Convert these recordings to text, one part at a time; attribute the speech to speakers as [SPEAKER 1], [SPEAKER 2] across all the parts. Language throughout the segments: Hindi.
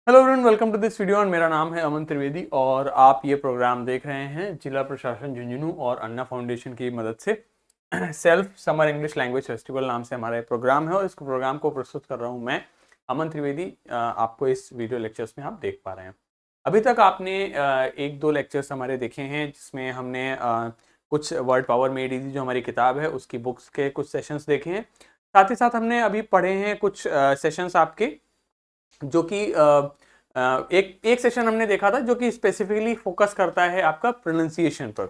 [SPEAKER 1] Hello everyone, welcome to this video. और मेरा नाम है अमन त्रिवेदी और आप ये प्रोग्राम देख रहे हैं जिला प्रशासन झुंझुनू और अन्ना फाउंडेशन की मदद से। Self summer English language festival नाम से हमारा प्रोग्राम है और इस प्रोग्राम को प्रस्तुत कर रहा हूँ मैं अमन त्रिवेदी। आपको इस वीडियो लेक्चर्स में आप देख पा रहे हैं। अभी तक आपने एक दो लेक्चर्स हमारे देखे हैं जिसमें हमने कुछ वर्ड पावर मेड इजी जो हमारी किताब है उसकी बुक्स के कुछ सेशंस देखे हैं। साथ ही साथ हमने अभी पढ़े हैं कुछ सेशंस आपके जो कि एक सेशन हमने देखा था जो कि स्पेसिफिकली फोकस करता है आपका प्रोनाउंसिएशन पर।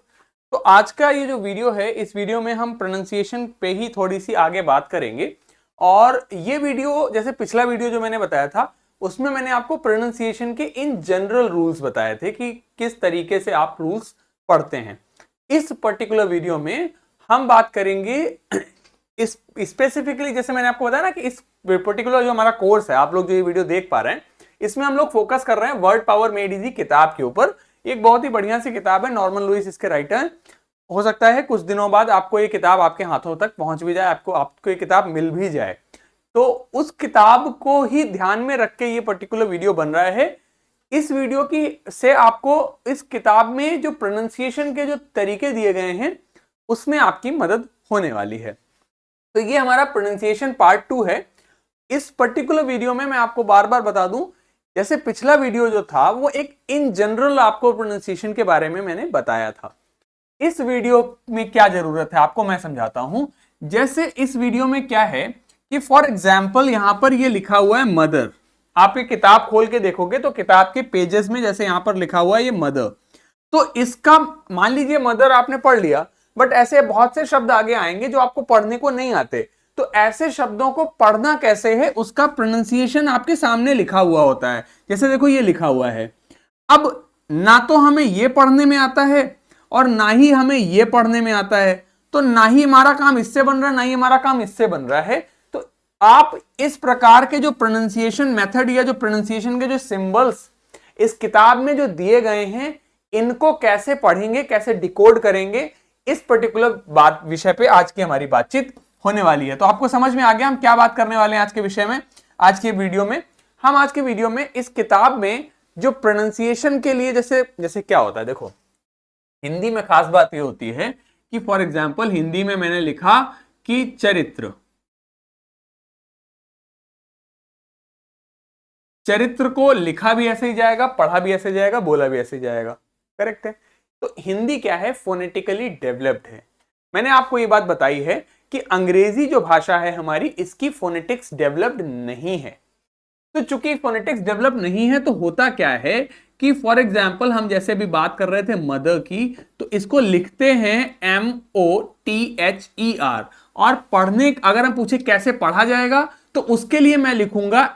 [SPEAKER 1] तो आज का ये जो वीडियो है, इस वीडियो में हम प्रोनाउंसिएशन पे ही थोड़ी सी आगे बात करेंगे। और ये वीडियो जैसे पिछला वीडियो जो मैंने बताया था उसमें मैंने आपको प्रोनाउंसिएशन के इन जनरल रूल्स बताए थे कि किस तरीके से आप रूल्स पढ़ते हैं। इस पर्टिकुलर वीडियो में हम बात करेंगे इस स्पेसिफिकली, जैसे मैंने आपको बताया ना कि इस पर्टिकुलर जो हमारा कोर्स है, आप लोग जो ये वीडियो देख पा रहे हैं, इसमें हम लोग फोकस कर रहे हैं वर्ड पावर मेड इजी किताब के ऊपर। एक बहुत ही बढ़िया सी किताब है, नॉर्मन लुइस इसके राइटर हैं। हो सकता है कुछ दिनों बाद आपको ये किताब आपके हाथों तक पहुंच भी जाए, आपको ये किताब मिल भी जाए। तो उस किताब को ही ध्यान में रख के ये पर्टिकुलर वीडियो बन रहा है। इस वीडियो की से आपको इस किताब में जो प्रोनाउंसिएशन के जो तरीके दिए गए हैं उसमें आपकी मदद होने वाली है। तो ये हमारा प्रोनाउंसिएशन पार्ट 2 है। इस पर्टिकुलर वीडियो में मैं आपको बार बार बता दूं, जैसे पिछला वीडियो जो था वो एक इन जनरल आपको प्रोनाउंसिएशन के बारे में मैंने बताया था। इस वीडियो में क्या जरूरत है आपको मैं समझाता हूं। जैसे इस वीडियो में क्या है कि फॉर एग्जाम्पल यहां पर ये लिखा हुआ है मदर। आप ये किताब खोल के देखोगे तो किताब के पेजेस में जैसे यहां पर लिखा हुआ है ये मदर, तो इसका मान लीजिए मदर आपने पढ़ लिया, बट ऐसे बहुत से शब्द आगे आएंगे जो आपको पढ़ने को नहीं आते। तो ऐसे शब्दों को पढ़ना कैसे है उसका प्रोनाउंसिएशन आपके सामने लिखा हुआ होता है। जैसे देखो ये लिखा हुआ है। अब ना तो हमें ये पढ़ने में आता है और ना ही हमें ये पढ़ने में आता है, तो ना ही हमारा काम इससे बन रहा है ना ही हमारा काम इससे बन रहा है। तो आप इस प्रकार के जो प्रोनाउंसिएशन मेथड या जो प्रोनाउंसिएशन के जो सिंबल्स इस किताब में जो दिए गए हैं इनको कैसे पढ़ेंगे, कैसे डिकोड करेंगे, इस पर्टिकुलर बात विषय पे आज की हमारी बातचीत होने वाली है। तो आपको समझ में आ गया हम क्या बात करने वाले हैं आज के विषय में। आज के वीडियो में हम आज के वीडियो में इस किताब में जो प्रोनाउंसिएशन के लिए जैसे जैसे क्या होता है, देखो हिंदी में खास बात ये होती है कि फॉर एग्जाम्पल हिंदी में मैंने लिखा कि चरित्र, चरित्र को लिखा भी ऐसे ही जाएगा, पढ़ा भी ऐसे जाएगा, बोला भी ऐसे जाएगा। करेक्ट है। तो हिंदी क्या है, फोनेटिकली डेवलप्ड है। मैंने आपको ये बात बताई है कि अंग्रेजी जो भाषा है हमारी, इसकी फोनेटिक्स डेवलप्ड नहीं है। तो चूंकि फोनेटिक्स डेवलप नहीं है तो होता क्या है कि फॉर एग्जाम्पल हम जैसे भी बात कर रहे थे मदर की, तो इसको लिखते हैं MOTHER। और पढ़ने अगर हम पूछे कैसे पढ़ा जाएगा तो उसके लिए मैं लिखूंगा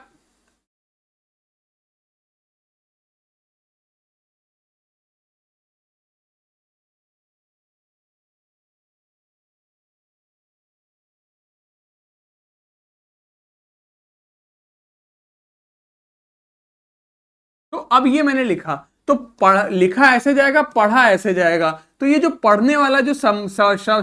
[SPEAKER 1] तो अब ये मैंने लिखा तो लिखा ऐसे जाएगा, पढ़ा ऐसे जाएगा। तो ये जो पढ़ने वाला जो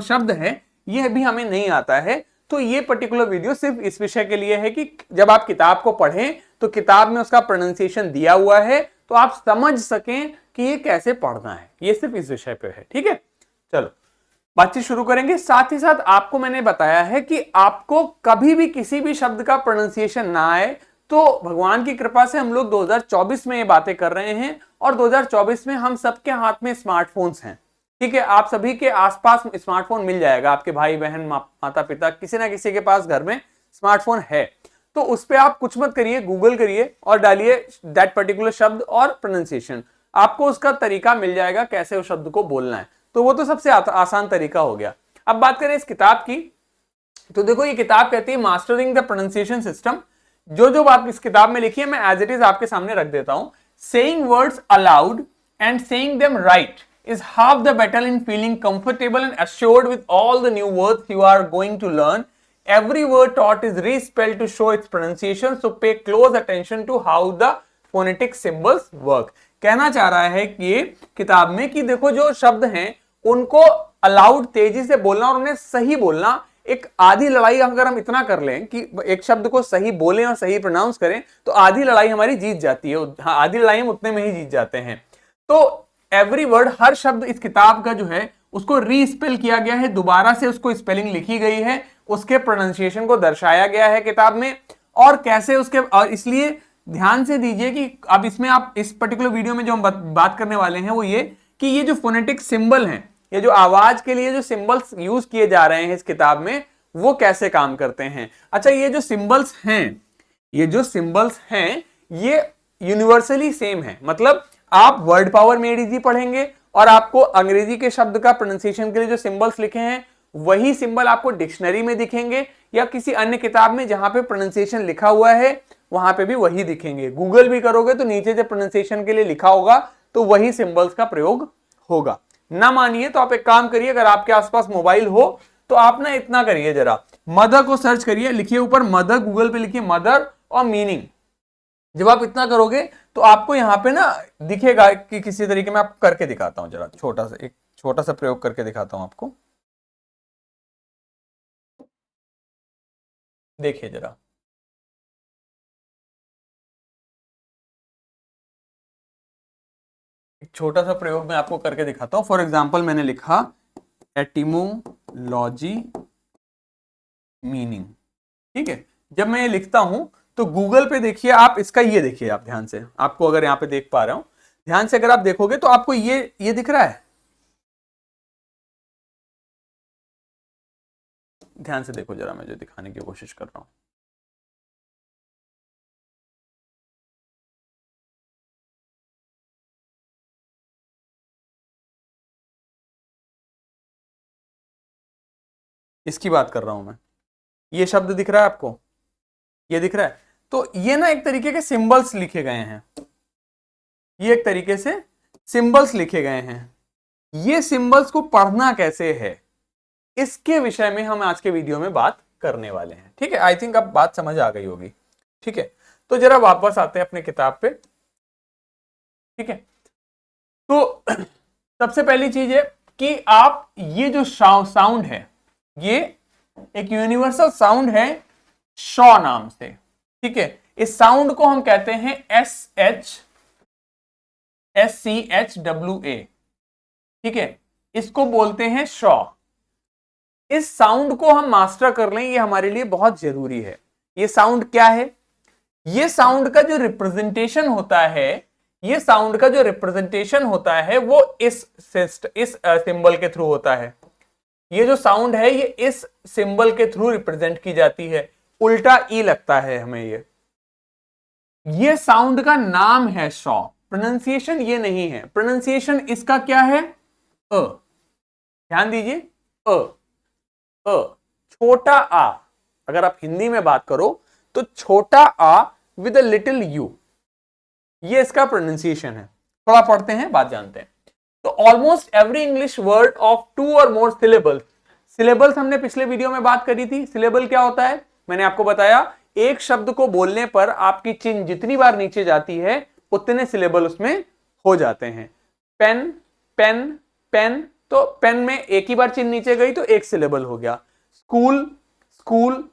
[SPEAKER 1] शब्द है ये भी हमें नहीं आता है। तो ये पर्टिकुलर वीडियो सिर्फ इस विषय के लिए है कि जब आप किताब को पढ़ें तो किताब में उसका प्रोनाउंसिएशन दिया हुआ है तो आप समझ सकें कि ये कैसे पढ़ना है। ये सिर्फ इस विषय पे है। ठीक है, चलो बातचीत शुरू करेंगे। साथ ही साथ आपको मैंने बताया है कि आपको कभी भी किसी भी शब्द का प्रोनाउंसिएशन ना आए तो भगवान की कृपा से हम लोग 2024 में ये बातें कर रहे हैं और 2024 में हम सबके हाथ में स्मार्टफोन्स हैं। ठीक है, आप सभी के आसपास स्मार्टफोन मिल जाएगा, आपके भाई बहन माता पिता किसी ना किसी के पास घर में स्मार्टफोन है। तो उस पर आप कुछ मत करिए, गूगल करिए और डालिए दैट पर्टिकुलर शब्द और प्रोनाउंसिएशन, आपको उसका तरीका मिल जाएगा कैसे उस शब्द को बोलना है। तो वो तो सबसे आसान तरीका हो गया। अब बात करें इस किताब की, तो देखो ये किताब कहती है मास्टरिंग द प्रोनाउंसिएशन सिस्टम। जो बात इस किताब में लिखी है मैं एज इट इज आपके सामने रख देता हूं। Saying words allowed and saying them right is half the battle in feeling comfortable and assured with all the new words you are going to learn. Every word taught is respelled to show its pronunciation, so pay close attention to how the phonetic symbols work. कहना चाह रहा है कि ये किताब में कि देखो जो शब्द हैं उनको अलाउड तेजी से बोलना और उन्हें सही बोलना, एक आधी लड़ाई अगर हम इतना कर लें कि एक शब्द को सही बोलें और सही प्रोनाउंस करें तो आधी लड़ाई हमारी जीत जाती है। हाँ, आधी लड़ाई हम उतने में ही जीत जाते हैं। तो एवरी वर्ड, हर शब्द इस किताब का जो है उसको रीस्पेल किया गया है, दोबारा से उसको स्पेलिंग लिखी गई है, उसके प्रोनाउंसिएशन को दर्शाया गया है किताब में, और कैसे उसके, और इसलिए ध्यान से दीजिए कि अब इसमें आप इस पर्टिकुलर वीडियो में जो हम बात करने वाले हैं वो ये कि ये जो फोनेटिक सिंबल हैं, ये जो आवाज के लिए जो सिंबल्स यूज किए जा रहे हैं इस किताब में, वो कैसे काम करते हैं। अच्छा, ये जो सिंबल्स हैं, ये जो सिंबल्स हैं ये यूनिवर्सली सेम है। मतलब आप वर्ड पावर मेड इजी पढ़ेंगे और आपको अंग्रेजी के शब्द का प्रोनाउंसिएशन के लिए जो सिंबल्स लिखे हैं वही सिंबल आपको डिक्शनरी में दिखेंगे या किसी अन्य किताब में जहां पे प्रोनाउंसिएशन लिखा हुआ है वहां पे भी वही दिखेंगे। गूगल भी करोगे तो नीचे जो प्रोनाउंसिएशन के लिए लिखा होगा तो वही सिंबल्स का प्रयोग होगा। ना मानिए तो आप एक काम करिए, अगर आपके आसपास मोबाइल हो तो आप ना इतना करिए, जरा मदर को सर्च करिए, लिखिए ऊपर मदर, गूगल पे लिखिए मदर और मीनिंग। जब आप इतना करोगे तो आपको यहाँ पे ना दिखेगा कि किसी तरीके में, आप करके दिखाता हूं जरा, एक छोटा सा प्रयोग करके दिखाता हूं आपको। देखिए जरा, एक छोटा सा प्रयोग मैं आपको करके दिखाता हूं। फॉर एग्जाम्पल मैंने लिखा एटिमोलॉजी मीनिंग, ठीक है। जब मैं ये लिखता हूं तो गूगल पे देखिए आप, इसका ये देखिए आप ध्यान से, आपको अगर यहां पे देख पा रहा हूं, ध्यान से अगर आप देखोगे तो आपको ये दिख रहा है। ध्यान से देखो जरा, मैं जो दिखाने की कोशिश कर रहा हूं। इसकी बात कर रहा हूं मैं। ये शब्द दिख रहा है आपको, ये दिख रहा है। तो ये ना एक तरीके के सिंबल्स लिखे गए हैं, ये एक तरीके से सिंबल्स लिखे गए हैं। ये सिंबल्स को पढ़ना कैसे है, इसके विषय में हम आज के वीडियो में बात करने वाले हैं, ठीक है। आई थिंक अब बात समझ आ गई होगी, ठीक है। तो जरा वापस आते हैं अपने किताब पे, ठीक है। तो सबसे पहली चीज है कि आप ये जो साउंड है, ये एक यूनिवर्सल साउंड है शॉ नाम से, ठीक है। इस साउंड को हम कहते हैं SCHWA, ठीक है। इसको बोलते हैं शॉ। इस साउंड को हम मास्टर कर लें, ये हमारे लिए बहुत जरूरी है। ये साउंड क्या है? ये साउंड का जो रिप्रेजेंटेशन होता है, ये साउंड का जो रिप्रेजेंटेशन होता है वो इस सिंबल के थ्रू होता है। ये जो साउंड है ये इस सिंबल के थ्रू रिप्रेजेंट की जाती है। उल्टा ई लगता है हमें ये साउंड का नाम है शॉ। प्रोनाउंसिएशन ये नहीं है, प्रोनाउंसिएशन इसका क्या है? अ। ध्यान दीजिए, अ, छोटा आ। अगर आप हिंदी में बात करो तो छोटा आ विद अ लिटिल यू, ये इसका प्रोनाउंसिएशन है। थोड़ा पढ़ते हैं, बात जानते हैं। तो almost every English word of 2 और मोर सिलेबल्स, सिलेबल्स हमने पिछले वीडियो में बात करी थी। सिलेबल क्या होता है? मैंने आपको बताया, एक शब्द को बोलने पर आपकी चिन्ह जितनी बार नीचे जाती है उतने सिलेबल उसमें हो जाते हैं। पेन, पेन, पेन, तो पेन में एक ही बार चिन्ह नीचे गई तो एक सिलेबल हो गया। स्कूल, स्कूल,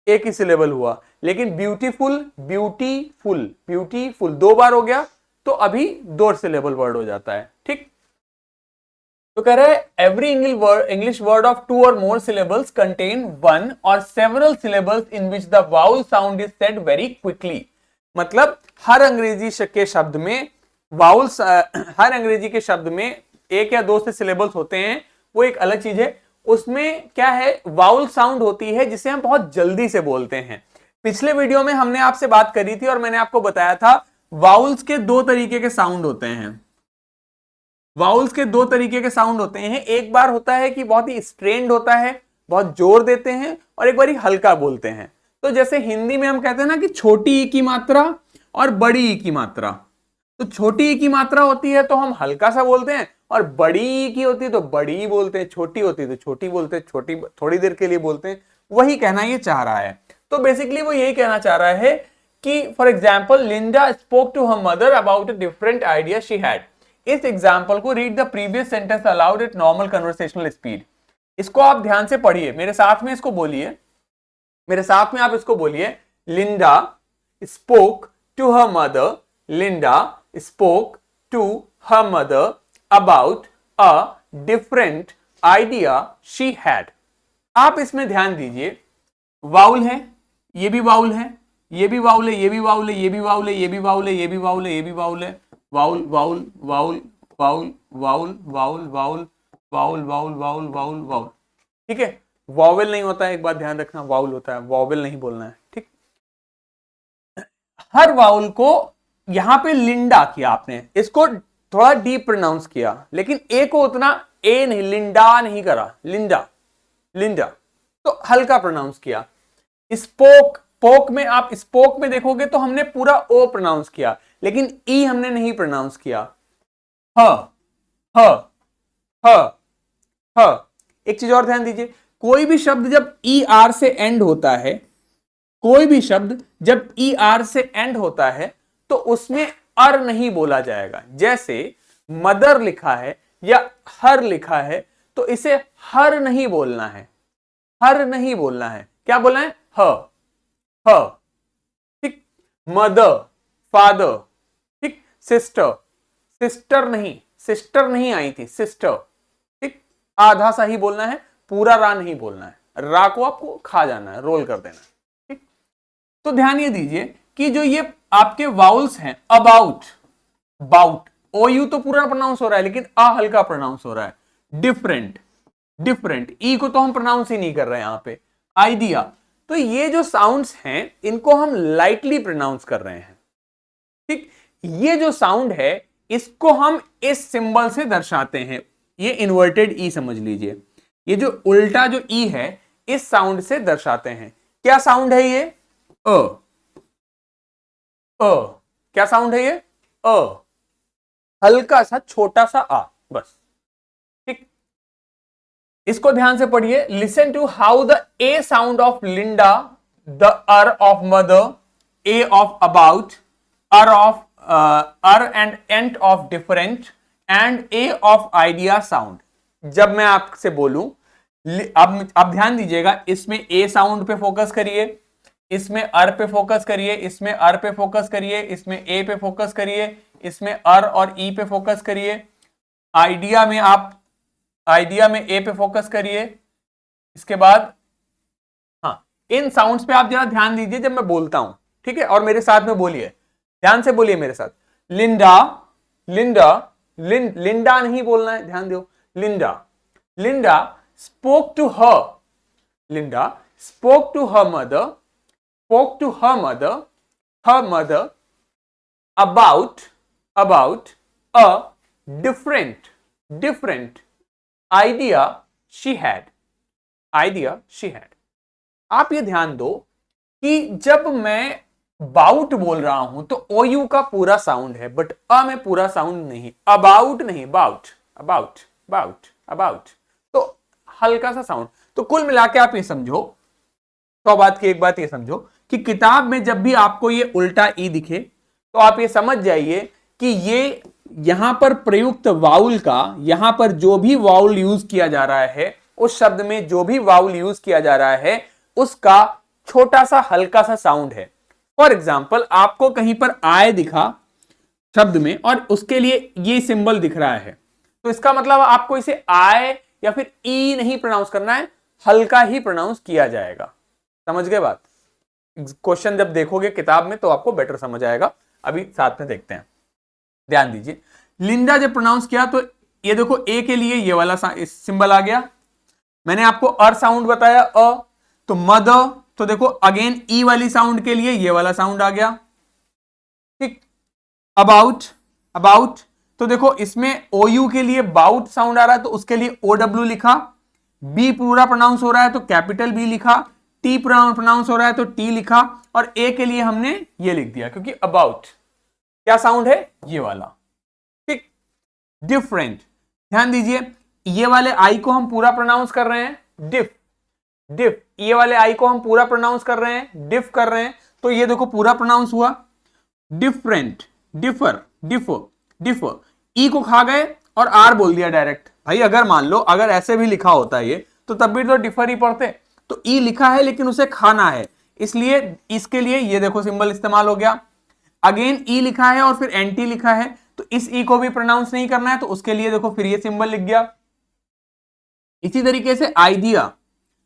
[SPEAKER 1] एक ही सिलेबल हुआ। लेकिन ब्यूटीफुल, ब्यूटीफुल, ब्यूटीफुल 2 बार हो गया तो अभी 2 सिलेबल वर्ड हो जाता है, ठीक। तो कह रहे हैं एवरी इंग्लिश वर्ड ऑफ 2 और मोर सिलेबल्स कंटेन 1 और several syllables in which the vowel sound is said very quickly. मतलब हर अंग्रेजी के शब्द में वाउल्स, हर अंग्रेजी के शब्द में 1 या 2 से सिलेबल्स होते हैं, वो एक अलग चीज है। उसमें क्या है, वाउल साउंड होती है जिसे हम बहुत जल्दी से बोलते हैं। पिछले वीडियो में हमने आपसे बात करी थी और मैंने आपको बताया था वाउल्स के 2 तरीके के साउंड होते हैं। वाउल्स के 2 तरीके के साउंड होते हैं। एक बार होता है कि बहुत ही स्ट्रेन्ड होता है, बहुत जोर देते हैं, और एक बार ही हल्का बोलते हैं। तो जैसे हिंदी में हम कहते हैं ना कि छोटी ई की मात्रा और बड़ी ई की मात्रा। तो छोटी ई की मात्रा होती है तो हम हल्का सा बोलते हैं, और बड़ी ई की होती है तो बड़ी बोलते हैं, छोटी होती है तो छोटी बोलते हैं, छोटी थोड़ी देर के लिए बोलते हैं। वही कहना ये चाह रहा है। तो बेसिकली वो यही कहना चाह रहा है कि for example Linda spoke to her mother about a different idea she had. इस एग्जाम्पल को read the previous sentence aloud at normal conversational speed. इसको आप ध्यान से पढ़िए, मेरे साथ में इसको बोलिए, मेरे साथ में आप इसको बोलिए। Linda spoke to her mother, Linda spoke to her mother about a different idea she had. आप इसमें ध्यान दीजिए, वाउल है, ये भी वाउल है, ये भी वाउल है, ये भी वाउल है, ये भी वाउल है, ये भी वाउल है, ये भी वाउल है, ये भी वाउल है, vowel vowel vowel vowel vowel vowel vowel vowel vowel vowel vowel vowel. ठीक है, वावेल नहीं होता है, एक बात ध्यान रखना, वाउल होता है, वावेल नहीं बोलना है। ठीक, हर वाउल को यहां पे लिंडा किया आपने, इसको थोड़ा डीप प्रोनाउंस किया, लेकिन ए को उतना ए नहीं, लिंडा नहीं करा, लिंडा लिंडा, तो हल्का प्रोनाउंस किया। स्पोक, पोक में आप स्पोक में देखोगे तो हमने पूरा ओ प्रोनाउंस किया, लेकिन ई हमने नहीं प्रोनाउंस किया। ह ह ह ह। एक चीज और ध्यान दीजिए, कोई भी शब्द जब ई आर से एंड होता है, कोई भी शब्द जब ई आर से एंड होता है तो उसमें अर नहीं बोला जाएगा। जैसे मदर लिखा है या हर लिखा है तो इसे हर नहीं बोलना है, हर नहीं बोलना है, क्या बोलना है? ह ह। ठीक, मदर, फादर, ठीक, सिस्टर, सिस्टर नहीं, सिस्टर नहीं आई थी, सिस्टर। ठीक, आधा सा ही बोलना है, पूरा रा नहीं बोलना है, रा को आपको खा जाना है, रोल कर देना है। ठीक, तो ध्यान ये दीजिए कि जो ये आपके वाउल्स हैं, अबाउट, बाउट, ओ यू तो पूरा प्रोनाउंस हो रहा है, लेकिन आ हल्का प्रोनाउंस हो रहा है। डिफरेंट, डिफरेंट, ई को तो हम प्रोनाउंस ही नहीं कर रहे हैं यहां पे। आइडिया, तो ये जो साउंड्स हैं इनको हम लाइटली प्रोनाउंस कर रहे हैं। ठीक, ये जो साउंड है इसको हम इस सिंबल से दर्शाते हैं, ये इन्वर्टेड ई समझ लीजिए। ये जो उल्टा जो ई है इस साउंड से दर्शाते हैं। क्या साउंड है ये? अ। अ, क्या साउंड है ये? अ, हल्का सा छोटा सा आ, बस। ठीक, इसको ध्यान से पढ़िए। Listen to how the a sound of Linda, the er of mother, a of about, er of her and ent of different and a of idea sound. जब मैं आपसे बोलूं, अब ध्यान दीजिएगा, इसमें ए साउंड पे फोकस करिए, इसमें अर पे फोकस करिए, इसमें अर पे फोकस करिए, इसमें ए पे फोकस करिए, इसमें अर और ई पे फोकस करिए। आइडिया में आप, आइडिया में ए पे फोकस करिए। इसके बाद हाँ, इन साउंड्स पे आप जरा ध्यान दीजिए जब मैं बोलता हूं, ठीक है, और मेरे साथ में बोलिए, ध्यान से बोलिए मेरे साथ। लिंडा, लिंडा, लिंडा नहीं बोलना है, ध्यान दो। Linda, Linda spoke to her, Linda spoke to her mother, spoke to her mother about a different idea she had, आप ये ध्यान दो कि जब मैं बाउट बोल रहा हूं तो ओ यू का पूरा साउंड है, बट अ में पूरा साउंड नहीं, अबाउट नहीं, बाउट, अबाउट, बाउट, अबाउट, तो हल्का सा साउंड। तो कुल मिला के आप ये समझो, तो बात की एक बात ये समझो कि किताब में जब भी आपको ये उल्टा ई दिखे तो आप ये समझ जाइए कि ये यहां पर प्रयुक्त वाउल का, यहां पर जो भी वाउल यूज किया जा रहा है, उस शब्द में जो भी वाउल यूज किया जा रहा है उसका छोटा सा हल्का सा साउंड है। फॉर एग्जाम्पल, आपको कहीं पर आय दिखा शब्द में और उसके लिए ये सिंबल दिख रहा है, तो इसका मतलब आपको इसे आय या फिर ई नहीं प्रोनाउंस करना है, हल्का ही प्रोनाउंस किया जाएगा। समझ गए बात? क्वेश्चन जब देखोगे किताब में तो आपको बेटर समझ आएगा। अभी साथ में देखते हैं, ध्यान दीजिए। लिंडा जब प्रोनाउंस किया तो ये देखो ए के लिए ये वाला सिंबल आ गया, मैंने आपको अर साउंड बताया अ, तो मदर, तो देखो अगेन ई वाली साउंड के लिए ये वाला साउंड आ गया। ठीक, अबाउट, अबाउट, तो देखो इसमें ओ यू के लिए बाउट साउंड आ रहा है तो उसके लिए ओ डब्ल्यू लिखा, बी पूरा प्रोनाउंस हो रहा है तो कैपिटल बी लिखा, टी प्रोनाउंस हो रहा है तो टी लिखा, और ए के लिए हमने ये लिख दिया क्योंकि अबाउट क्या साउंड है? ये वाला। ठीक, डिफरेंट, ध्यान दीजिए, ये वाले आई को हम पूरा प्रोनाउंस कर रहे हैं डिफ, डिफ, ये वाले आई को हम पूरा प्रोनाउंस कर रहे हैं, डिफ कर रहे हैं, तो ये देखो पूरा प्रोनाउंस हुआ। डिफरेंट, डिफर, डिफर, डिफर, ई को खा गए और आर बोल दिया डायरेक्ट। भाई अगर मान लो अगर ऐसे भी लिखा होता है ये तो तब भी तो डिफर ही पढ़ते। तो ई लिखा है लेकिन उसे खाना है, इसलिए इसके लिए ये देखो सिंबल इस्तेमाल हो गया। अगेन ई लिखा है और फिर एंटी लिखा है, तो इस ई को भी प्रोनाउंस नहीं करना है, तो उसके लिए देखो फिर ये सिंबल लिख गया। इसी तरीके से आइडिया,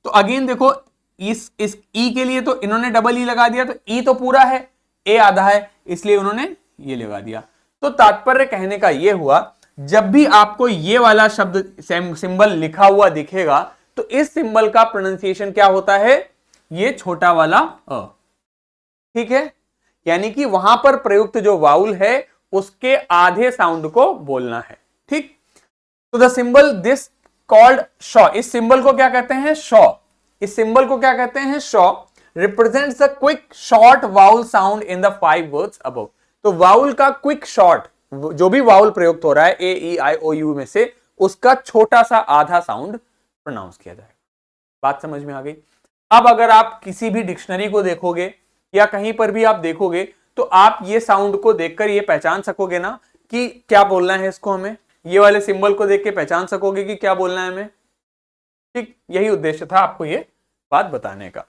[SPEAKER 1] तो अगेन देखो इस ई के लिए तो इन्होंने डबल ई लगा दिया, तो ई तो पूरा है, ए आधा है, इसलिए उन्होंने ये लगा दिया। तो तात्पर्य कहने का ये हुआ, जब भी आपको ये वाला शब्द सिंबल लिखा हुआ दिखेगा तो इस सिंबल का प्रोनाउंसिएशन क्या होता है, ये छोटा वाला अ। ठीक है, यानी कि वहां पर प्रयुक्त जो वाउल है उसके आधे साउंड को बोलना है। ठीक, तो the symbol this called Shaw, इस सिंबल को क्या कहते हैं, शॉ। इस सिंबल को क्या कहते हैं, Shaw. Represents the quick short vowel sound in the 5 words above. तो वाउल का क्विक शॉर्ट, जो भी वाउल प्रयुक्त हो रहा है ए ई आई ओ यू में से, उसका छोटा सा आधा साउंड प्रोनाउंस किया जाएगा। बात समझ में आ गई। अब अगर आप किसी भी डिक्शनरी को देखोगे या कहीं पर भी आप देखोगे तो आप ये साउंड को देखकर ये पहचान सकोगे ना कि क्या बोलना है इसको हमें, ये वाले सिंबल को देख के पहचान सकोगे कि क्या बोलना है हमें। ठीक, यही उद्देश्य था आपको ये बात बताने का।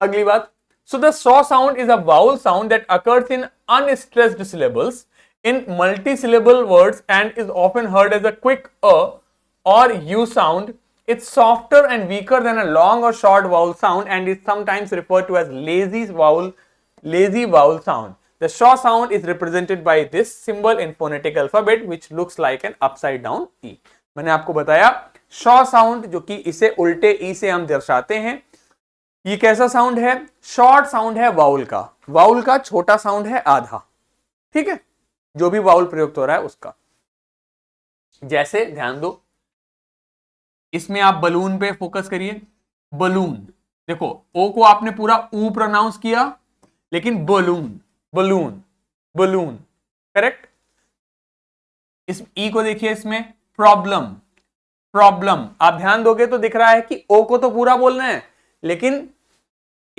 [SPEAKER 1] अगली बात, so the saw sound is a vowel sound that occurs in unstressed syllables in multi-syllable words and is often heard as a quick or u sound. It's softer and weaker than a long or short vowel sound and is sometimes referred to as lazy vowel sound. The shaw sound is represented by this symbol in phonetic alphabet which looks like an upside down e. मैंने आपको बताया शॉ साउंड, जो कि इसे उल्टे ई से हम दर्शाते हैं। ये कैसा साउंड है, शॉर्ट साउंड है वाउल का, वाउल का छोटा साउंड है आधा। ठीक है, जो भी वाउल प्रयुक्त हो रहा है उसका। जैसे ध्यान दो, इसमें आप बलून पे फोकस करिए, बलून, देखो ओ को आपने पूरा ऊ प्रोनाउंस किया, लेकिन बलून बलून बलून, करेक्ट। इस ई को देखिए, इसमें प्रॉब्लम प्रॉब्लम, आप ध्यान दोगे तो दिख रहा है कि ओ को तो पूरा बोलना है लेकिन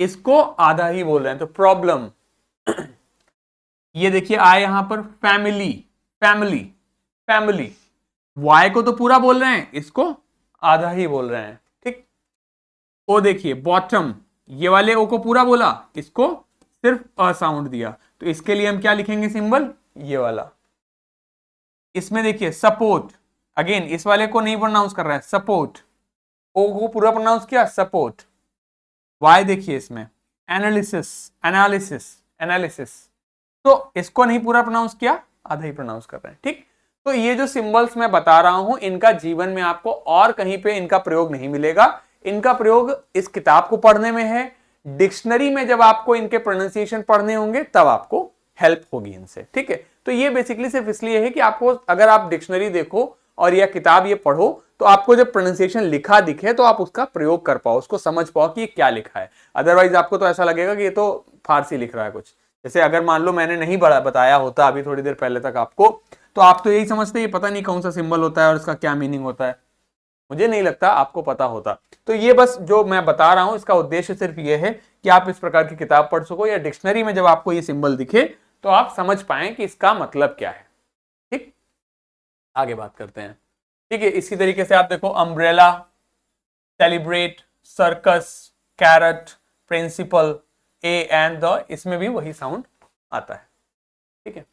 [SPEAKER 1] इसको आधा ही बोल रहे हैं, तो प्रॉब्लम। ये देखिए आए यहां पर फैमिली फैमिली फैमिली, वाई को तो पूरा बोल रहे हैं, इसको आधा ही बोल रहे हैं। ठीक, ओ देखिए बॉटम, ये वाले ओ को पूरा बोला, इसको सिर्फ अ साउंड दिया, तो इसके लिए हम क्या लिखेंगे सिंबल, ये वाला। इसमें देखिए सपोर्ट, अगेन इस वाले को नहीं प्रोनाउंस कर रहा है, सपोर्ट, ओ को पूरा प्रोनाउंस किया सपोर्ट। वाई देखिए इसमें एनालिसिस एनालिसिस एनालिसिस, तो इसको नहीं पूरा प्रोनाउंस किया, आधा ही प्रोनाउंस कर रहे हैं। ठीक, तो ये जो सिंबल्स मैं बता रहा हूं इनका जीवन में आपको और कहीं पे इनका प्रयोग नहीं मिलेगा। इनका प्रयोग इस किताब को पढ़ने में है, डिक्शनरी में जब आपको इनके प्रोनाउंसिएशन पढ़ने होंगे तब आपको हेल्प होगी इनसे। ठीक है, तो ये बेसिकली सिर्फ इसलिए है कि आपको, अगर आप डिक्शनरी देखो और यह किताब ये पढ़ो तो आपको जब प्रोनाउंसिएशन लिखा दिखे तो आप उसका प्रयोग कर पाओ, उसको समझ पाओ कि ये क्या लिखा है। अदरवाइज आपको तो ऐसा लगेगा कि ये तो फारसी लिख रहा है कुछ। जैसे अगर मान लो मैंने नहीं बताया होता अभी थोड़ी देर पहले तक आपको, तो आप तो यही समझते ये पता नहीं कौन सा सिंबल होता है और इसका क्या मीनिंग होता है। मुझे नहीं लगता आपको पता होता। तो ये बस जो मैं बता रहा हूं इसका उद्देश्य सिर्फ ये है कि आप इस प्रकार की किताब पढ़ सको या डिक्शनरी में जब आपको ये सिंबल दिखे तो आप समझ पाएं कि इसका मतलब क्या है। ठीक, आगे बात करते हैं। ठीक है, इसी तरीके से आप देखो umbrella, celebrate, circus, carrot, principal, a and the, इसमें भी वही साउंड आता है। ठीक है,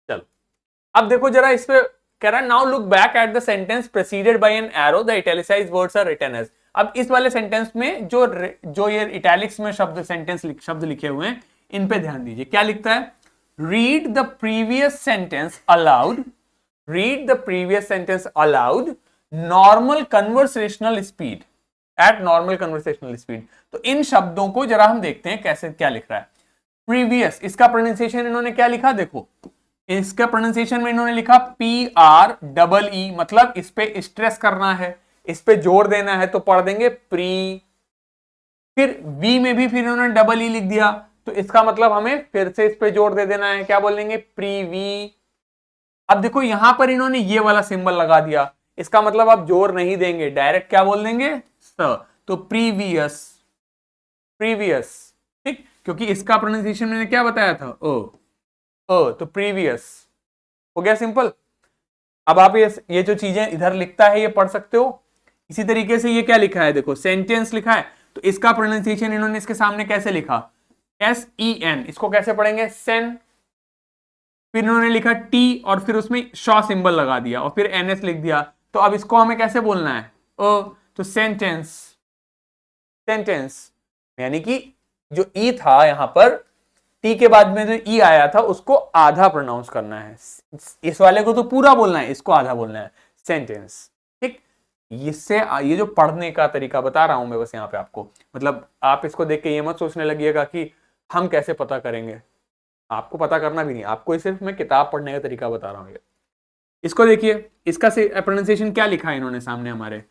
[SPEAKER 1] चलो अब देखो जरा इस पे कह रहा है, now look back at the sentence preceded by an arrow, the italicised words are written as. अब इस वाले सेंटेंस में जो ये इटैलिक्स में शब्द लिखे हुए हैं इन पे ध्यान दीजिए। क्या लिखता है, read the previous sentence allowed, read the previous sentence allowed, normal conversational speed, eight normal conversational speed. तो इन शब्दों को जरा हम देखते हैं कैसे, क्या लिख रहा है। प्रीवियस, इसका प्रोनाउंसिएशन इन्होंने क्या लिखा, देखो इसका प्रोनाउंसिएशन में इन्होंने लिखा PREE, मतलब इस पे स्ट्रेस करना है, इस पे जोर देना है, तो पढ़ देंगे प्री। फिर वी में भी फिर इन्होंने डबल ई लिख दिया, तो इसका मतलब हमें फिर से इस पे जोर दे देना है, क्या बोलेंगे, प्रीवी। अब देखो यहां पर इन्होंने ये वाला सिंबल लगा दिया, इसका मतलब आप जोर नहीं देंगे, डायरेक्ट क्या बोल देंगे, स, तो प्रीवियस प्रीवियस। ठीक, क्योंकि इसका प्रोनाउंसिएशन मैंने क्या बताया था, ओ, तो प्रीवियस हो गया सिंपल। अब आप ये जो चीजें इधर लिखता है ये पढ़ सकते हो। इसी तरीके से ये क्या लिखा है, देखो सेंटेंस लिखा है, तो इसका प्रोनाउंसिएशन इन्होंने इसके सामने कैसे लिखा, SEN, इसको कैसे पढ़ेंगे, सेन। फिर इन्होंने लिखा टी और फिर उसमें शॉ सिंबल लगा दिया और फिर NS लिख दिया, तो अब इसको हमें कैसे बोलना है, तो सेंटेंस, सेंटेंस। यानी कि जो ई था यहां पर, टी के बाद में जो ई आया था उसको आधा प्रोनाउंस करना है, इस वाले को तो पूरा बोलना है, इसको आधा बोलना है, सेंटेंस। ठीक, इससे ये जो पढ़ने का तरीका बता रहा हूं मैं बस यहाँ पे आपको, मतलब आप इसको देख के ये मत सोचने लगिएगा कि हम कैसे पता करेंगे, आपको पता करना भी नहीं, आपको सिर्फ मैं किताब पढ़ने का तरीका बता रहा हूँ। इसको देखिए, इसका प्रोनाउंसिएशन क्या लिखा है इन्होंने सामने हमारे,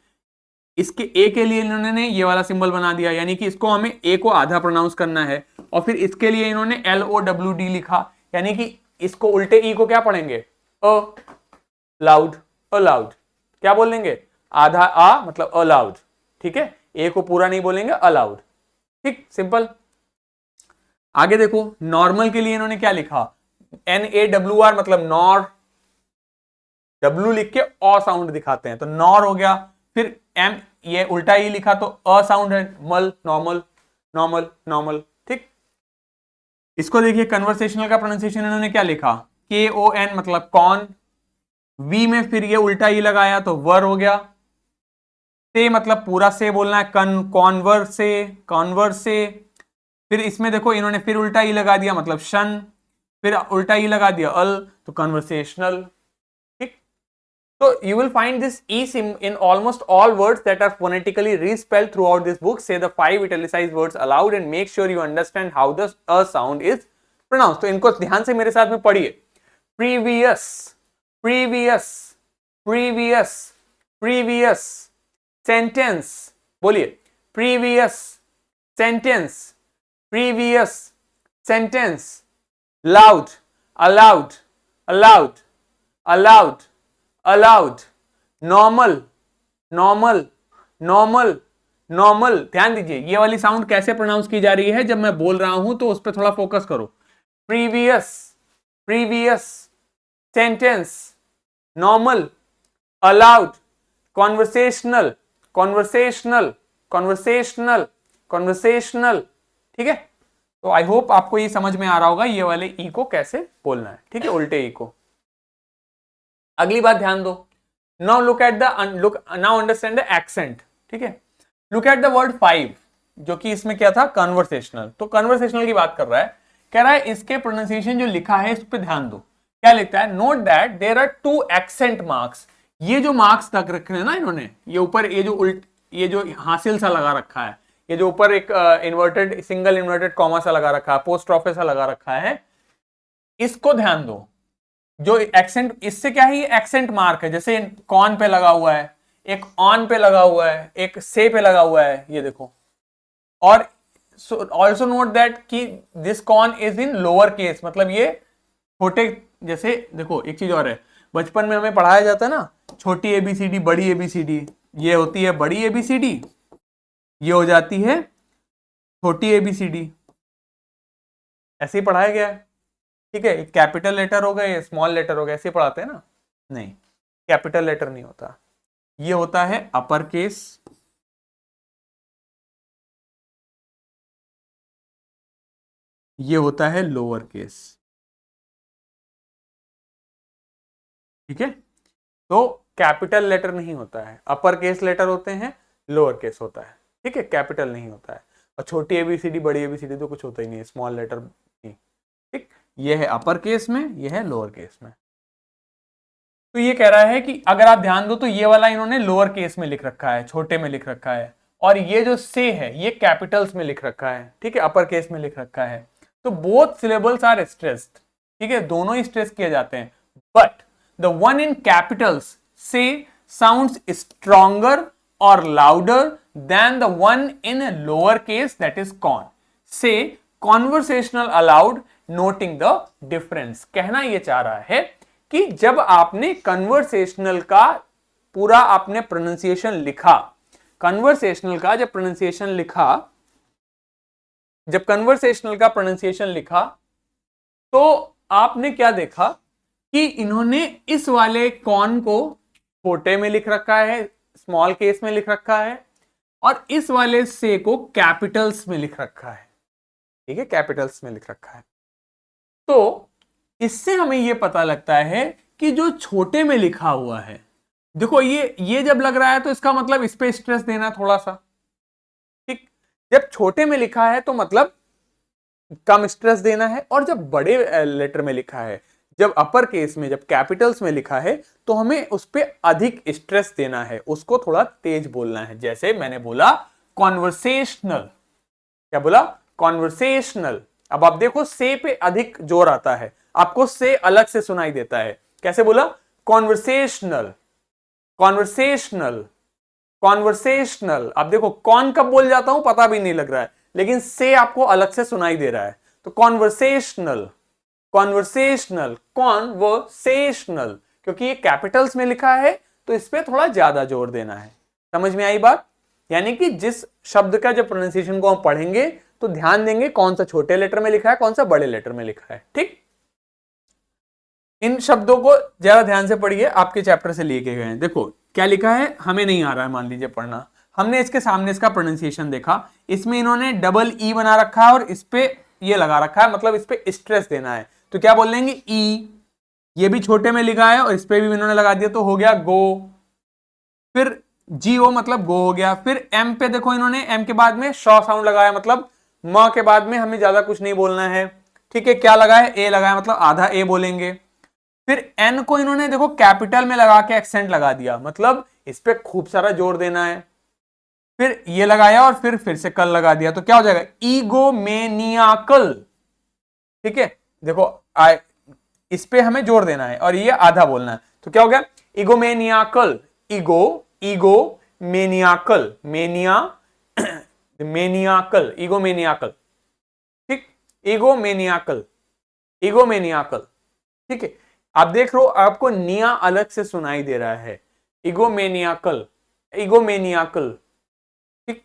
[SPEAKER 1] इसके ए के लिए इन्होंने ये वाला सिंबल बना दिया, यानी कि इसको हमें ए को आधा प्रोनाउंस करना है, और फिर इसके लिए इन्होंने LOWD लिखा, यानी कि इसको उल्टे ई को क्या पढ़ेंगे, अ लाउड, अलाउड, क्या बोलेंगे, आधा आ मतलब अलाउड, ठीक है, ए को पूरा नहीं बोलेंगे, अलाउड। ठीक, सिंपल। आगे देखो, नॉर्मल के लिए इन्होंने क्या लिखा, NAWR मतलब नॉर, डब्ल्यू लिख के अ साउंड दिखाते हैं तो नॉर हो गया, फिर एम ये उल्टा ही लिखा तो अ साउंड है, मल, नॉर्मल, नॉर्मल, नॉर्मल। ठीक, इसको देखिए, कन्वर्सेशनल का प्रोनाउंसिएशन इन्होंने क्या लिखा, KON मतलब कॉन, वी में फिर ये उल्टा ही लगाया तो वर हो गया, से मतलब पूरा से बोलना है, कॉन्वर से, कॉन्वर से, फिर इसमें देखो इन्होंने फिर उल्टा ही लगा दिया मतलब शन, फिर उल्टा ही लगा दिया अल, तो conversational. So you will find this E in almost all words that are phonetically respelled throughout this book. Say the 5 italicized words aloud and make sure you understand how the a sound is pronounced. तो इनको ध्यान से मेरे साथ में पढ़िए, previous, previous, previous, previous, sentence, बोलिए, previous, sentence, previous, sentence, loud, allowed, allowed, allowed, allowed, normal, normal, normal, normal. ध्यान दीजिए ये वाली साउंड कैसे प्रोनाउंस की जा रही है, जब मैं बोल रहा हूं तो उस पर थोड़ा फोकस करो। Previous, previous, sentence, normal, allowed, conversational, conversational, conversational, conversational. ठीक है, तो आई होप आपको ये समझ में आ रहा होगा ये वाले ई को कैसे बोलना है। ठीक है, उल्टे ई को। अगली बात ध्यान दो, now look at now understand the accent. ठीक है, लुक एट द वर्ड 5, जो कि इसमें क्या था, कन्वर्सेशनल। तो कन्वर्सेशनल की बात कर रहा है, कह रहा है इसके प्रोनाउंसिएशन जो लिखा है इस पे ध्यान दो। क्या लिखता है, note that there are 2 accent marks. ये जो मार्क्स तक रखे हैं ना इन्होंने, ये ऊपर ये जो हासिल सा लगा रखा है, ये जो ऊपर एक इन्वर्टेड सिंगल इन्वर्टेड कॉमा सा लगा रखा है, पोस्ट्रोफे सा लगा रखा है, इसको ध्यान दो। जो एक्सेंट, इससे क्या है, ये एक्सेंट मार्क है, जैसे कॉन पे लगा हुआ है, एक ऑन पे लगा हुआ है, एक से पे लगा हुआ है, ये देखो। और ऑल्सो नोट दैट कि this con is in lower case, मतलब ये छोटे, जैसे देखो एक चीज और है, बचपन में हमें पढ़ाया जाता है ना, छोटी एबीसीडी, बड़ी एबीसीडी, ये होती है बड़ी एबीसीडी, ये हो जाती है छोटी एबीसीडी, ऐसे ही पढ़ाया गया है। ठीक है, कैपिटल लेटर हो गए, स्मॉल लेटर हो गए, ऐसे पढ़ाते हैं ना, नहीं, कैपिटल लेटर नहीं होता, ये होता है अपर केस, ये होता है लोअर केस। ठीक है, तो कैपिटल लेटर नहीं होता है, अपर केस लेटर होते हैं, लोअर केस होता है। ठीक है, कैपिटल नहीं होता है, और छोटी एबीसीडी बड़ी एबीसीडी तो कुछ होता ही नहीं है, स्मॉल लेटर नहीं। ठीक, ये है अपर केस में, ये है लोअर केस में। तो ये कह रहा है कि अगर आप ध्यान दो तो ये वाला इन्होंने लोअर केस में लिख रखा है, छोटे में लिख रखा है, और ये जो से है ये कैपिटल्स में लिख रखा है। ठीक है, अपर केस में लिख रखा है, तो बोथ सिलेबल्स आर स्ट्रेस्ड। ठीक है, दोनों ही स्ट्रेस किए जाते हैं, but the one in capitals से साउंड्स स्ट्रॉन्गर और louder than the one in lower case, that is con. Say conversational aloud, noting the difference. कहना यह चाह रहा है कि जब आपने कन्वर्सेशनल का पूरा आपने प्रोनाउंसिएशन लिखा, कन्वर्सेशनल का जब प्रोनाउंसिएशन लिखा, जब कन्वर्सेशनल का प्रोनाउंसिएशन लिखा, तो आपने क्या देखा कि इन्होंने इस वाले कॉन को छोटे में लिख रखा है, स्मॉल केस में लिख रखा है, और इस वाले से को कैपिटल्स में लिख रखा है। ठीक है, कैपिटल्स में लिख रखा है। तो इससे हमें यह पता लगता है कि जो छोटे में लिखा हुआ है, देखो ये जब लग रहा है तो इसका मतलब इस पे स्ट्रेस देना थोड़ा सा। ठीक, जब छोटे में लिखा है तो मतलब कम स्ट्रेस देना है, और जब बड़े लेटर में लिखा है, जब अपर केस में, जब कैपिटल्स में लिखा है, तो हमें उस पर अधिक स्ट्रेस देना है, उसको थोड़ा तेज बोलना है। जैसे मैंने बोला कॉन्वर्सेशनल। क्या बोला? कॉन्वर्सेशनल। अब आप देखो से पे अधिक जोर आता है, आपको से अलग से सुनाई देता है। कैसे बोला? Conversational, conversational, conversational. अब देखो कौन कब बोल जाता हूं पता भी नहीं लग रहा है, लेकिन से आपको अलग से सुनाई दे रहा है। तो कॉन्वर्सेशनल, कॉन्वर्सेशनल, कॉन्वर्सेशनल, क्योंकि ये कैपिटल्स में लिखा है तो इस पे थोड़ा ज्यादा जोर देना है। समझ में आई बात? यानी कि जिस शब्द का जब प्रोनाउंसिएशन को हम पढ़ेंगे तो ध्यान देंगे कौन सा छोटे लेटर में लिखा है, कौन सा बड़े लेटर में लिखा है। ठीक, इन शब्दों को ज्यादा ध्यान से पढ़िए, आपके चैप्टर से लिए गए हैं। देखो क्या लिखा है, हमें नहीं आ रहा है मान लीजिए पढ़ना, हमने इसके सामने इसका प्रोनाउंसिएशन देखा, इसमें इन्होंने डबल ई बना रखा है और इस पे ये लगा रखा है, मतलब इस पे स्ट्रेस देना है। तो क्या बोल देंगे? ई। ये भी छोटे में लिखा है और इस पे भी इन्होंने लगा दिया, तो हो गया गो। फिर जी ओ मतलब गो हो गया। फिर एम पे देखो, इन्होंने एम के बाद में शॉ साउंड लगाया, मतलब म के बाद में हमें ज्यादा कुछ नहीं बोलना है। ठीक है, क्या लगा है? ए लगाया, मतलब आधा ए बोलेंगे। फिर एन को इन्होंने देखो कैपिटल में लगा के एक्सेंट लगा दिया, मतलब इस पे खूब सारा जोर देना है। फिर ये लगाया और फिर से कल लगा दिया, तो क्या हो जाएगा? ईगोमेनियाकल। ठीक है, देखो इस पे हमें जोर देना है और ये आधा बोलना है, तो क्या हो गया? Egomaniacal. Ego maniacal, mania maniacal, egomaniacal. ठीक, ईगोमेनियाकल, ईगोमेनियाकल। ठीक है, आप देख लो आपको निया अलग से सुनाई दे रहा है। ईगोमेनियाकल, ईगोमेनियाकल। ठीक,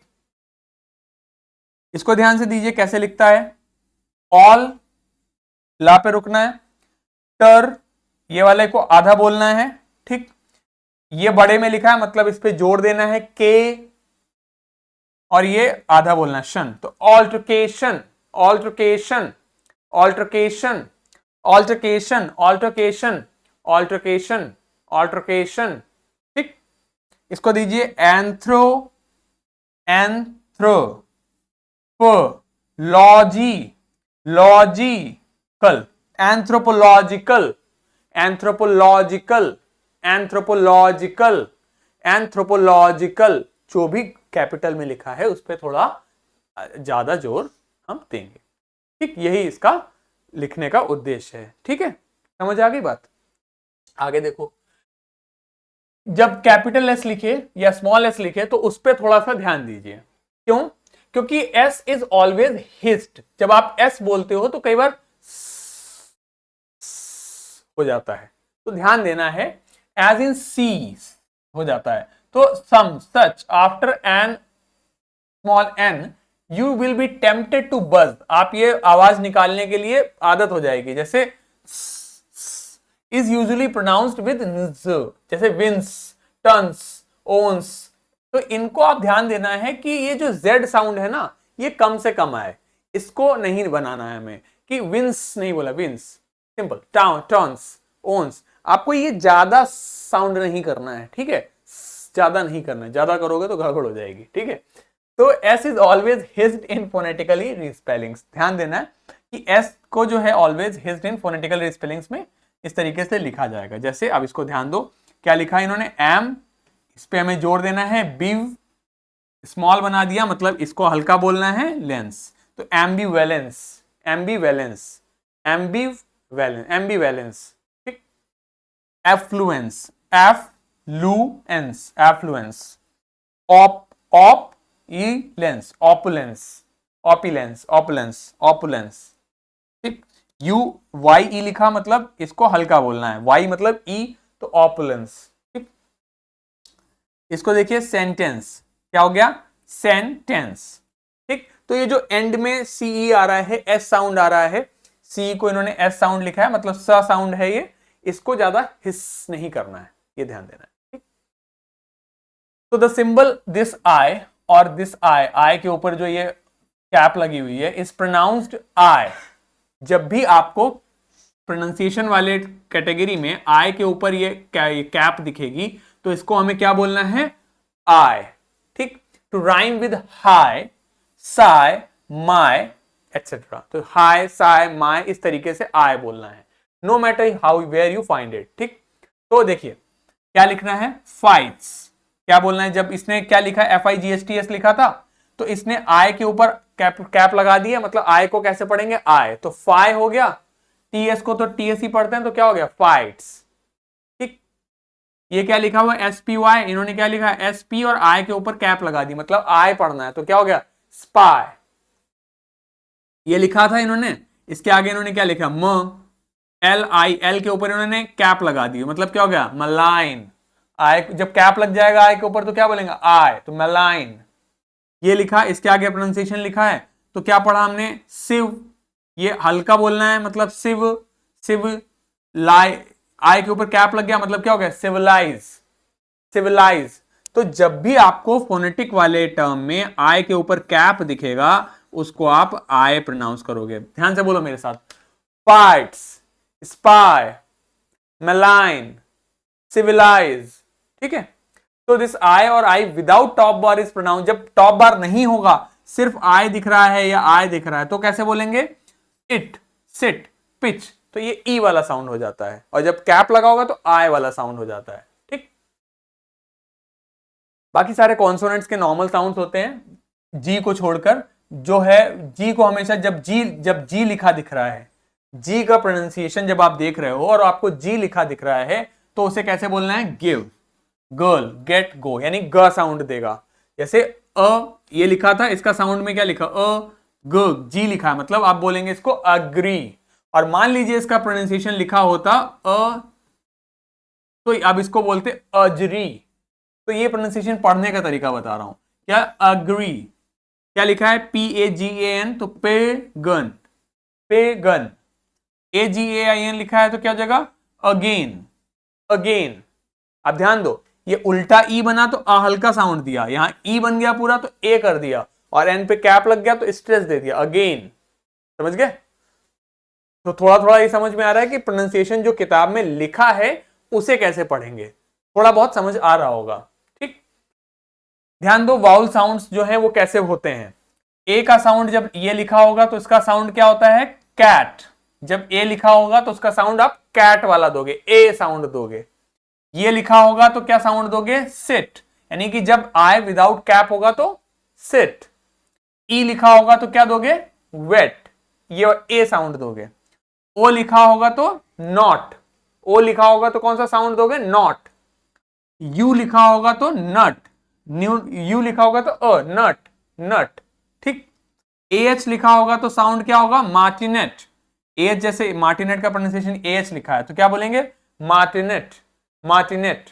[SPEAKER 1] इसको ध्यान से दीजिए कैसे लिखता है। ऑल, ला पे रुकना है। टर, ये वाले को आधा बोलना है। ठीक, ये बड़े में लिखा है, मतलब इस पे जोर देना है के, और ये आधा बोलना है शन। तो altercation, altercation, altercation, altercation, altercation, altercation, altercation. ठीक, इसको दीजिए anthro, anthro, logy, logical, anthropological, anthropological, anthropological, anthropological. जो भी कैपिटल में लिखा है उस पर थोड़ा ज्यादा जोर हम देंगे। ठीक, यही इसका लिखने का उद्देश्य है। ठीक है, समझ आ गई बात? आगे देखो, जब कैपिटल एस लिखे या स्मॉल एस लिखे तो उस पर थोड़ा सा ध्यान दीजिए। क्यों? क्योंकि एस इज ऑलवेज हिस्ड। जब आप एस बोलते हो तो कई बार हो जाता है, तो ध्यान देना है। एज इन सीज हो जाता है, तो some, such, after an small N you will be tempted to buzz. आप ये आवाज निकालने के लिए आदत हो जाएगी। जैसे इज यूजुअली प्रोनाउंस्ड विद नज, जैसे विंस, टन्स, ओन्स। तो इनको आप ध्यान देना है कि ये जो जेड साउंड है ना, ये कम से कम आए, इसको नहीं बनाना है हमें कि विंस नहीं बोला, wince, simple. Town, turns, owns, आपको ये ज्यादा साउंड नहीं करना है। ठीक है, ज्यादा नहीं करना है, ज्यादा करोगे तो गड़बड़ हो जाएगी। ठीक है, तो S is always hissed in phonetically respellings. ध्यान देना है कि एस को जो है ऑलवेज हिज्ड इन फोनेटिकल रीस्पेलिंग्स में इस तरीके से लिखा जाएगा। जैसे अब इसको ध्यान दो, क्या लिखा है इन्होंने? एम, इस पे हमें जोर देना है। बिव, स्मॉल बना दिया, मतलब इसको हल्का बोलना है। लेंस, तो एम्बीवेलेंस, एम्बीवेलेंस, एम्बीवेलेंस, एम्बीवेलेंस। ठीक, affluence, affluence, affluence. Op, op E lens, opulence, opulence, opulence, opulence. ठीक, यू वाई ई लिखा, मतलब इसको हल्का बोलना है। वाई मतलब ई, तो ऑपुलेंस। ठीक, इसको देखिए सेंटेंस, क्या हो गया? सेंटेंस। ठीक, तो ये जो एंड में सीई आ रहा है, एस साउंड आ रहा है, सी को इन्होंने एस साउंड लिखा है, मतलब स साउंड है ये। इसको ज्यादा हिस नहीं करना है, ये ध्यान देना है, ठीक। तो द सिंबल दिस आई और दिस आई, आई के ऊपर जो ये कैप लगी हुई है, इज प्रोनाउंस्ड आई। जब भी आपको प्रोनाउंसिएशन वाले कैटेगरी में आई के ऊपर ये कैप दिखेगी तो इसको हमें क्या बोलना है, आई, ठीक। To rhyme with high, sigh, my etcetera, तो हाई, साई, माई, इस तरीके से आई बोलना है, no matter how where you find it, ठीक। तो देखिए क्या लिखना है, फाइट्स, क्या बोलना है, जब इसने क्या लिखा है, FIGHTS लिखा था, तो इसने आई के ऊपर कैप लगा दिया, मतलब आई को कैसे पढ़ेंगे, आई, तो फाई हो गया, TS को तो TS ही पढ़ते हैं, तो क्या हो गया, फाइट्स, ठीक। ये क्या लिखा हुआ है, SPY, इन्होंने क्या लिखा है, SP और आई के ऊपर कैप लगा दी, मतलब आई पढ़ना है, तो क्या हो गया, स्पाई। ये लिखा था इन्होंने, इसके आगे इन्होंने क्या लिखा, LIL के ऊपर इन्होंने कैप लगा दी, मतलब क्या हो गया, मलाइन। आई जब कैप लग जाएगा आई के ऊपर तो क्या बोलेंगे, आई, तो मलाइन। ये लिखा, इसके आगे प्रोनाउंसिएशन लिखा है, तो क्या पढ़ा हमने, सिव, ये हल्का बोलना है, मतलब सिव, सिव लाई, आई के ऊपर कैप लग गया, मतलब क्या हो गया, सिविलाइज, सिविलाइज। तो जब भी आपको फोनेटिक वाले टर्म में आई के ऊपर कैप दिखेगा, उसको आप आई प्रोनाउंस करोगे, ध्यान से बोलो मेरे साथ, फाइट्स, स्पाई, मलाइन, सिविलाइज, ठीक है। तो दिस आई और I without top bar is pronounce, जब टॉप बार नहीं होगा, सिर्फ आई दिख रहा है या आई दिख रहा है, तो कैसे बोलेंगे, इट, सिट, पिच, तो ये ई वाला साउंड हो जाता है, और जब कैप लगा होगा तो आई वाला साउंड हो जाता है, ठीक। बाकी सारे कॉन्सोनेंट्स के नॉर्मल साउंड्स होते हैं, जी को छोड़कर, जो है जी को हमेशा जब जी लिखा दिख रहा है, जी का प्रोनाउंसिएशन जब आप देख रहे हो और आपको जी लिखा दिख रहा है, तो उसे कैसे बोलना है, गिव, गर्ल, गेट, गो, यानी ग साउंड देगा। जैसे ये लिखा था, इसका साउंड में क्या लिखा, ग, जी लिखा है, मतलब आप बोलेंगे इसको अग्री। और मान लीजिए इसका प्रोनाउंसिएशन लिखा होता तो अब इसको बोलते अजरी। तो ये प्रोनाउंसिएशन पढ़ने का तरीका बता रहा हूं, क्या, अग्री, क्या लिखा है, PAGAN, तो पे गन, पे गन, AGAIN लिखा है, तो क्या जगह, अगेन, अगेन। अब ध्यान दो, ये उल्टा ई बना तो अ हल्का साउंड दिया, यहां ई बन गया पूरा तो ए कर दिया, और एन पे कैप लग गया तो स्ट्रेस दे दिया, अगेन, समझ गए। तो थोड़ा थोड़ा ये समझ में आ रहा है कि प्रोनाउंसिएशन जो किताब में लिखा है उसे कैसे पढ़ेंगे, थोड़ा बहुत समझ आ रहा होगा, ठीक। ध्यान दो, वाउल साउंड्स जो है वो कैसे होते हैं, ए का साउंड जब ये लिखा होगा तो इसका साउंड क्या होता है, कैट। जब ए लिखा होगा तो उसका साउंड आप कैट वाला दोगे, ए साउंड दोगे। ये लिखा होगा तो क्या साउंड दोगे, सिट, यानी कि जब आई विदाउट कैप होगा तो सिट। ई लिखा होगा तो क्या दोगे, वेट, ये ए साउंड दोगे। ओ लिखा होगा तो नॉट, ओ लिखा होगा तो कौन सा साउंड दोगे, नॉट। यू लिखा होगा तो नट, यू लिखा होगा तो नट, नट, ठीक। एच लिखा होगा तो साउंड क्या होगा, मार्टिनेट, एच, जैसे मार्टिनेट का प्रोनाउंसिएशन एच लिखा है तो क्या बोलेंगे, मार्टिनेट, मार्टिनेट।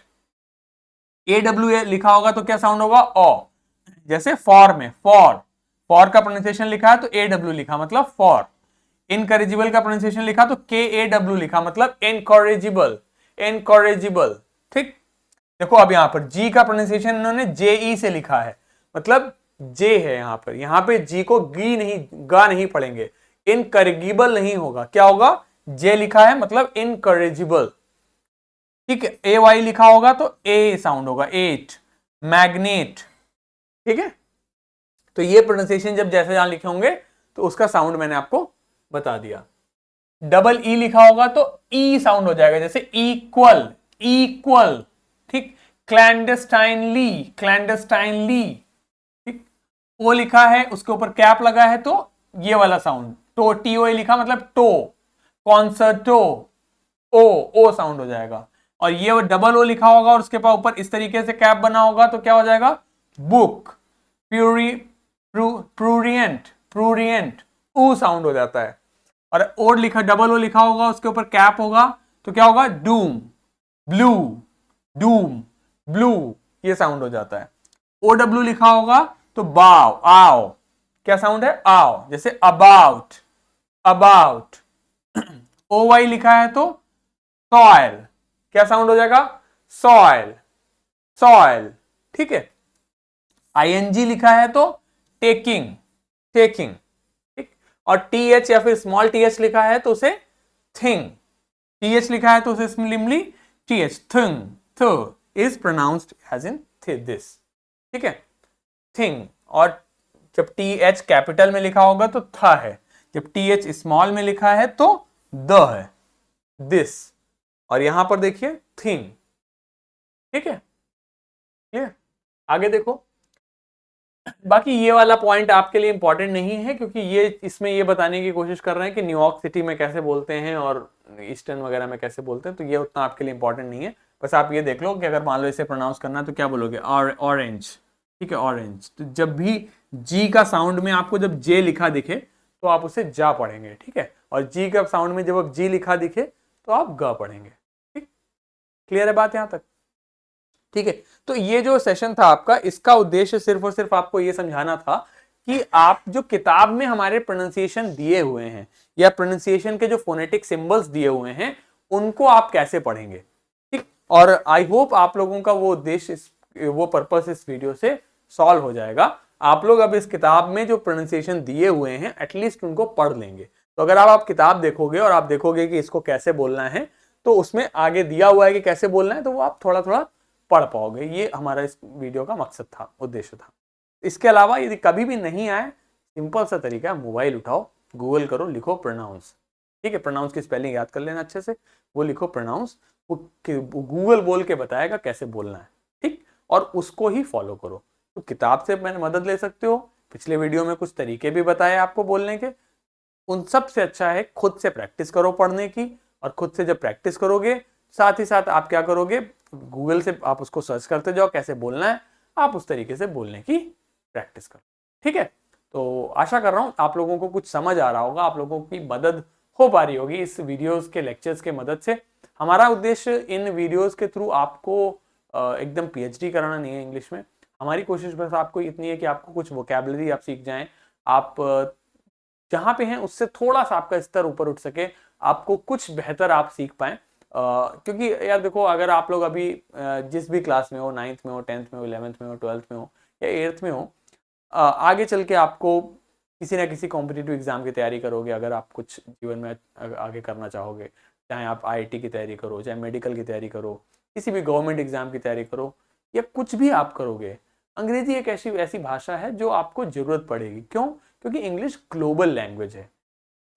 [SPEAKER 1] AWA लिखा होगा तो क्या साउंड होगा, ओ, जैसे फॉर में, फॉर का प्रोनाउंसिएशन लिखा है तो AW लिखा, मतलब फॉर। इनकरेजिबल का प्रोनाउंसिएशन लिखा तो KAW लिखा, मतलब इनकरेजिबल, इनकरेजिबल, ठीक। देखो अब यहां पर जी का प्रोनाउंसिएशन इन्होंने JE से लिखा है, मतलब जे है यहां पे जी को गा नहीं पढ़ेंगे, इनकरेजिबल नहीं होगा, क्या होगा, जे लिखा है, मतलब इनकरेजिबल, ठीक है। AY लिखा होगा तो ए साउंड होगा, एट, मैग्नेट, ठीक है। तो ये प्रोनाउंसिएशन जब जैसे यहां लिखे होंगे तो उसका साउंड मैंने आपको बता दिया। डबल ई लिखा होगा तो ई साउंड हो जाएगा, जैसे इक्वल, इक्वल, ठीक। क्लैंडस्टाइनली, क्लैंडस्टाइनली, ठीक। ओ लिखा है उसके ऊपर कैप लगा है तो ये वाला साउंड, तो TOA लिखा मतलब टो, कॉन्सर्टो, ओ साउंड हो जाएगा। और ये डबल ओ लिखा होगा और उसके ऊपर इस तरीके से कैप बना होगा तो क्या हो जाएगा, बुक, प्रूरियंट, प्रूरियंट, ऊ साउंड हो जाता है। और ओड लिखा, डबल ओ लिखा होगा उसके ऊपर कैप होगा तो क्या होगा, डूम, ब्लू, डूम, ब्लू, ये साउंड हो जाता है। OW लिखा होगा तो बाव, आओ, क्या साउंड है, आओ, जैसे अबाउट, अबाउट। OY लिखा है तो सॉइल, क्या साउंड हो जाएगा? सॉइल, सॉइल, ठीक है। आईएनजी लिखा है तो टेकिंग, टेकिंग, ठीक। और टीएच या फिर स्मॉल टीएच लिखा है तो उसे थिंग, टीएच लिखा है तो उसे स्लिमली TH, thing, th is pronounced as in this, ठीक है, थिंग। और जब टी एच कैपिटल में लिखा होगा तो था है, जब टी एच स्मॉल में लिखा है तो द है, दिस। और यहां पर देखिए थिंग, ठीक है, ये आगे देखो। बाकी ये वाला पॉइंट आपके लिए इंपॉर्टेंट नहीं है, क्योंकि ये इसमें ये बताने की कोशिश कर रहे हैं कि न्यूयॉर्क सिटी में कैसे बोलते हैं और ईस्टर्न वगैरह में कैसे बोलते हैं, तो ये उतना आपके लिए इंपॉर्टेंट नहीं है। बस आप ये देख लो कि अगर मान लो इसे प्रोनाउंस करना है तो क्या बोलोगे? ऑरेंज, ठीक है, ऑरेंज। तो जब भी जी का साउंड में आपको जब जे लिखा दिखे तो आप उसे जा पढ़ेंगे, ठीक है। और जी का साउंड में जब जी लिखा दिखे तो आप ग पढ़ेंगे, ठीक। क्लियर है बात यहां तक? ठीक है। तो ये जो सेशन था आपका, इसका उद्देश्य सिर्फ और सिर्फ आपको ये समझाना था कि आप जो किताब में हमारे प्रोनाउंसिएशन दिए हुए हैं या प्रोनाउंसिएशन के जो फोनेटिक सिंबल्स दिए हुए हैं उनको आप कैसे पढ़ेंगे, ठीक। और आई होप आप लोगों का वो उद्देश्य, वो पर्पस इस वीडियो से सॉल्व हो जाएगा। आप लोग अब इस किताब में जो प्रोनाउंसिएशन दिए हुए हैं एटलीस्ट उनको पढ़ लेंगे। तो अगर आप किताब देखोगे और आप देखोगे कि इसको कैसे बोलना है, तो उसमें आगे दिया हुआ है कि कैसे बोलना है, तो वो आप थोड़ा थोड़ा पढ़ पाओगे। ये हमारा इस वीडियो का मकसद था, उद्देश्य था। इसके अलावा यदि कभी भी नहीं आए, सिंपल सा तरीका है, मोबाइल उठाओ, गूगल करो, लिखो प्रोनाउंस, ठीक है। प्रोनाउंस की स्पेलिंग याद कर लेना अच्छे से, वो लिखो प्रोनाउंस, वो गूगल बोल के बताएगा कैसे बोलना है, ठीक। और उसको ही फॉलो करो। तो किताब से मैंने मदद ले सकते हो, पिछले वीडियो में कुछ तरीके भी बताए आपको बोलने के। उन सब से अच्छा है खुद से प्रैक्टिस करो पढ़ने की, और खुद से जब प्रैक्टिस करोगे साथ ही साथ आप क्या करोगे, गूगल से आप उसको सर्च करते जाओ कैसे बोलना है, आप उस तरीके से बोलने की प्रैक्टिस करो, ठीक है। तो आशा कर रहा हूं आप लोगों को कुछ समझ आ रहा होगा, आप लोगों की मदद हो पा रही होगी इस वीडियोस के लेक्चर्स के मदद से। हमारा उद्देश्य इन वीडियोस के थ्रू आपको एकदम पीएचडी कराना नहीं है इंग्लिश में। हमारी कोशिश बस आपको इतनी है कि आपको कुछ वोकैबुलरी आप सीख जाएं, आप जहां पे हैं उससे थोड़ा सा आपका स्तर ऊपर उठ सके, आपको कुछ बेहतर आप सीख पाए। क्योंकि यार देखो, अगर आप लोग अभी जिस भी क्लास में हो, 9th में हो, 10th में हो, 11th में हो, 12th में हो या 8th में हो, आगे चल के आपको किसी ना किसी कॉम्पिटिटिव एग्जाम की तैयारी करोगे, अगर आप कुछ जीवन में आगे करना चाहोगे, चाहे आप आईआईटी की तैयारी करो, चाहे मेडिकल की तैयारी करो, किसी भी गवर्नमेंट एग्जाम की तैयारी करो, या कुछ भी आप करोगे, अंग्रेजी एक ऐसी ऐसी भाषा है जो आपको जरूरत पड़ेगी। क्यों? क्योंकि इंग्लिश ग्लोबल लैंग्वेज है।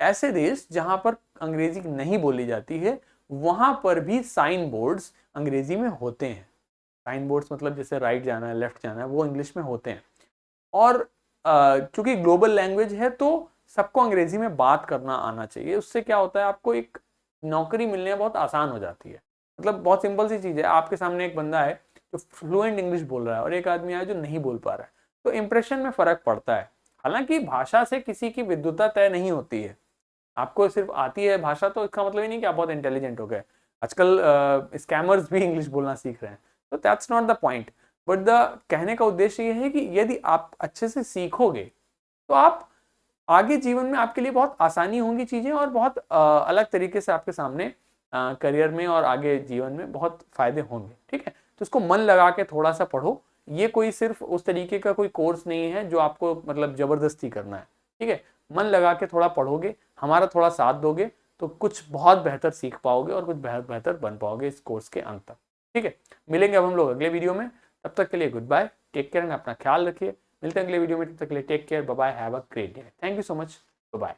[SPEAKER 1] ऐसे देश जहां पर अंग्रेजी नहीं बोली जाती है वहां पर भी साइन बोर्ड्स अंग्रेजी में होते हैं। साइन बोर्ड्स मतलब जैसे राइट जाना है, लेफ्ट जाना है, वो इंग्लिश में होते हैं। और चूंकि ग्लोबल लैंग्वेज है तो सबको अंग्रेजी में बात करना आना चाहिए। उससे क्या होता है, आपको एक नौकरी मिलने बहुत आसान हो जाती है। मतलब बहुत सिंपल सी चीज़ है, आपके सामने एक बंदा है जो फ्लुएंट इंग्लिश बोल रहा है और एक आदमी है जो नहीं बोल पा रहा है, तो इंप्रेशन में फ़र्क पड़ता है। हालांकि भाषा से किसी की विद्वता तय नहीं होती है। आपको सिर्फ आती है भाषा तो इसका मतलब ही नहीं कि आप बहुत इंटेलिजेंट हो गए। आजकल स्कैमर्स भी इंग्लिश बोलना सीख रहे हैं, तो that's not the point. But the कहने का उद्देश्य ये है कि यदि आप अच्छे से सीखोगे तो आप आगे जीवन में आपके लिए बहुत आसानी होंगी चीज़ें, और बहुत अलग तरीके से आपके सामने करियर में और आगे जीवन में बहुत फायदे होंगे, ठीक है। तो इसको मन लगा के थोड़ा सा पढ़ो। ये कोई सिर्फ उस तरीके का कोई कोर्स नहीं है जो आपको मतलब जबरदस्ती करना है, ठीक है। मन लगा के थोड़ा पढ़ोगे, हमारा थोड़ा साथ दोगे, तो कुछ बहुत बेहतर सीख पाओगे और कुछ बेहतर बन पाओगे इस कोर्स के अंत तक, ठीक है। मिलेंगे अब हम लोग अगले वीडियो में, तब तक के लिए goodbye, take care and अपना ख्याल रखिए। मिलते हैं अगले वीडियो में, तब तक के लिए take care, bye bye, have a great day, thank you so much, bye.